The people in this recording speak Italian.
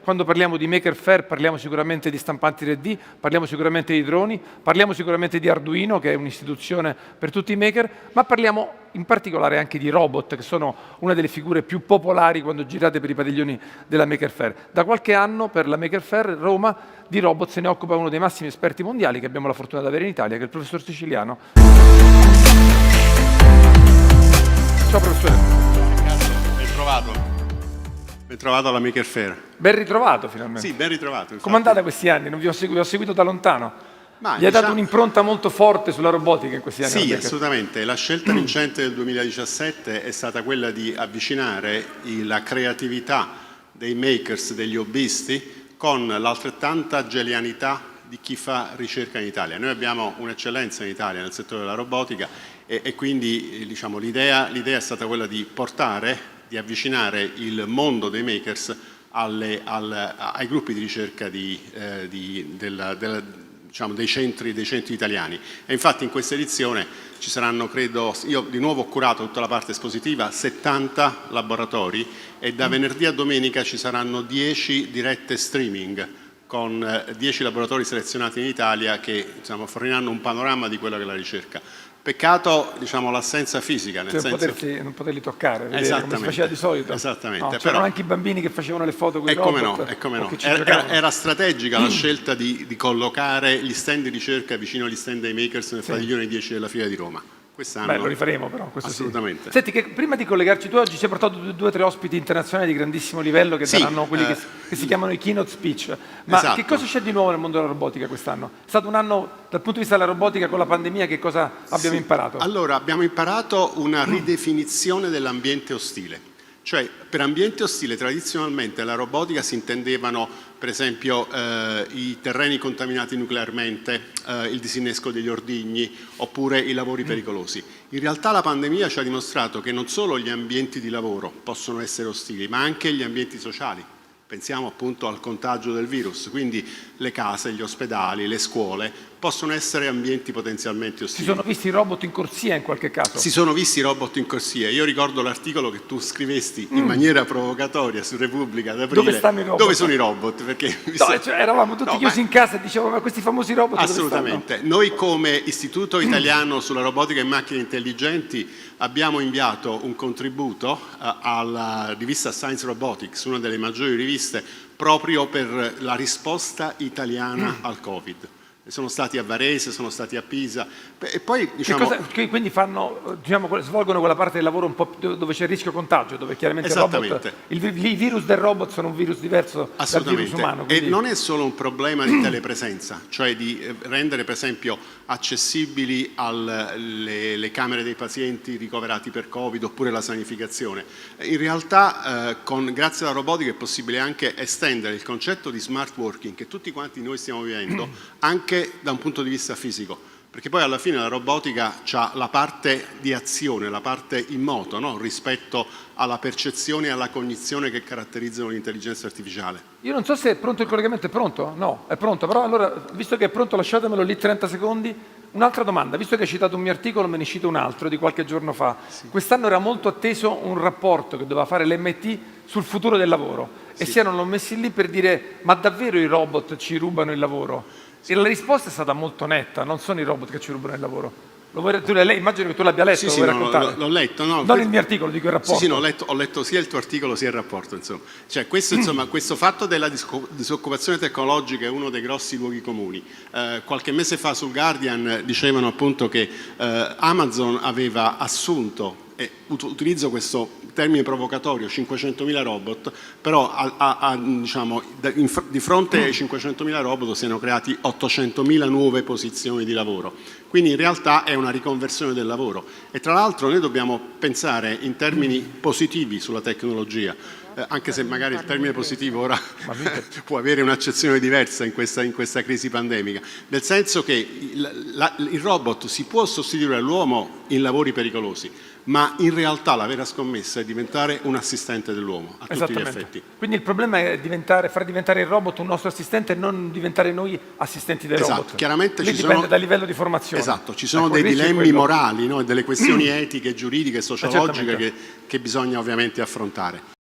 Quando parliamo di Maker Faire parliamo sicuramente di stampanti 3D, parliamo sicuramente di droni, parliamo sicuramente di Arduino, che è un'istituzione per tutti i maker, ma parliamo in particolare anche di robot, che sono una delle figure più popolari quando girate per i padiglioni della Maker Faire. Da qualche anno per la Maker Faire Roma di robot se ne occupa uno dei massimi esperti mondiali che abbiamo la fortuna di avere in Italia, che è il professor Siciliano. Ciao professore. Ben trovato. Ben trovato alla Maker Faire. Ben ritrovato finalmente. Sì, ben ritrovato. Come andate questi anni? Non vi ho seguito da lontano. Ma Gli ha dato un'impronta molto forte sulla robotica in questi anni? Sì, assolutamente. La scelta vincente del 2017 è stata quella di avvicinare la creatività dei makers, degli hobbisti, con l'altrettanta gelianità di chi fa ricerca in Italia. Noi abbiamo un'eccellenza in Italia nel settore della robotica e quindi diciamo, l'idea è stata quella di avvicinare il mondo dei makers ai gruppi di ricerca diciamo, dei centri italiani. E infatti in questa edizione ci saranno, credo, io di nuovo ho curato tutta la parte espositiva, 70 laboratori e da venerdì a domenica ci saranno 10 dirette streaming con 10 laboratori selezionati in Italia che diciamo, forniranno un panorama di quella che è la ricerca. Peccato, diciamo, l'assenza fisica, nel senso non poterli toccare, vedere come si faceva di solito. Esattamente. No, c'erano anche i bambini che facevano le foto con i robot. Come no. Era strategica la scelta di collocare gli stand di ricerca vicino agli stand dei makers nel padiglione 10 della Fiera di Roma. Quest'anno. Beh, lo rifaremo però, questo assolutamente. Sì. Senti, che prima di collegarci tu oggi ci hai portato 2 o 3 ospiti internazionali di grandissimo livello che daranno quelli che si chiamano i keynote speech. Ma esatto. Che cosa c'è di nuovo nel mondo della robotica quest'anno? È stato un anno, dal punto di vista della robotica con la pandemia, che cosa abbiamo imparato? Allora, abbiamo imparato una ridefinizione dell'ambiente ostile. Cioè, per ambiente ostile tradizionalmente la robotica si intendevano per esempio i terreni contaminati nuclearmente, il disinnesco degli ordigni oppure i lavori pericolosi. In realtà la pandemia ci ha dimostrato che non solo gli ambienti di lavoro possono essere ostili, ma anche gli ambienti sociali. Pensiamo appunto al contagio del virus, quindi le case, gli ospedali, le scuole possono essere ambienti potenzialmente ostili. Si sono visti robot in corsia in qualche caso? Si sono visti robot in corsia. Io ricordo l'articolo che tu scrivesti in maniera provocatoria su Repubblica ad aprile. Dove stanno i robot? Dove sono i robot? Perché eravamo tutti chiusi in casa e dicevamo, ma questi famosi robot assolutamente. Noi come Istituto Italiano sulla Robotica e Macchine Intelligenti abbiamo inviato un contributo alla rivista Science Robotics, una delle maggiori riviste, proprio per la risposta italiana al Covid. Sono stati a Varese, sono stati a Pisa e poi diciamo... quindi svolgono quella parte del lavoro un po' dove c'è il rischio contagio, dove chiaramente il robot, i virus del robot sono un virus diverso dal virus umano. Quindi... E non è solo un problema di telepresenza, cioè di rendere per esempio accessibili le camere dei pazienti ricoverati per Covid oppure la sanificazione. In realtà grazie alla robotica è possibile anche estendere il concetto di smart working che tutti quanti noi stiamo vivendo anche da un punto di vista fisico, perché poi alla fine la robotica ha la parte di azione, la parte in moto, no? Rispetto alla percezione e alla cognizione che caratterizzano l'intelligenza artificiale. Io non so se è pronto il collegamento, è pronto? No, è pronto, però allora, visto che è pronto, lasciatemelo lì 30 secondi. Un'altra domanda, visto che hai citato un mio articolo, me ne cito un altro di qualche giorno fa. Sì. Quest'anno era molto atteso un rapporto che doveva fare l'MIT sul futuro del lavoro e si erano messi lì per dire, ma davvero i robot ci rubano il lavoro? E la risposta è stata molto netta, non sono i robot che ci rubano il lavoro. Immagino che tu l'abbia letto, sì, l'ho letto. No, non il mio articolo, dico il rapporto. Sì, ho letto sia il tuo articolo sia il rapporto. Insomma. Cioè, questo fatto della disoccupazione tecnologica è uno dei grossi luoghi comuni. Qualche mese fa sul Guardian dicevano appunto che Amazon aveva assunto, e utilizzo questo termine provocatorio, 500.000 robot, però diciamo, di fronte ai 500.000 robot si sono creati 800.000 nuove posizioni di lavoro. Quindi in realtà è una riconversione del lavoro e tra l'altro noi dobbiamo pensare in termini positivi sulla tecnologia. anche se magari il termine positivo ora può avere un'accezione diversa in questa crisi pandemica, nel senso che il robot si può sostituire all'uomo in lavori pericolosi, ma in realtà la vera scommessa è diventare un assistente dell'uomo a tutti gli effetti. Quindi il problema è far diventare il robot un nostro assistente e non diventare noi assistenti del robot. Chiaramente dipende dal livello di formazione. Esatto, ci sono dei dilemmi morali, no? E delle questioni etiche, giuridiche, sociologiche che bisogna ovviamente affrontare.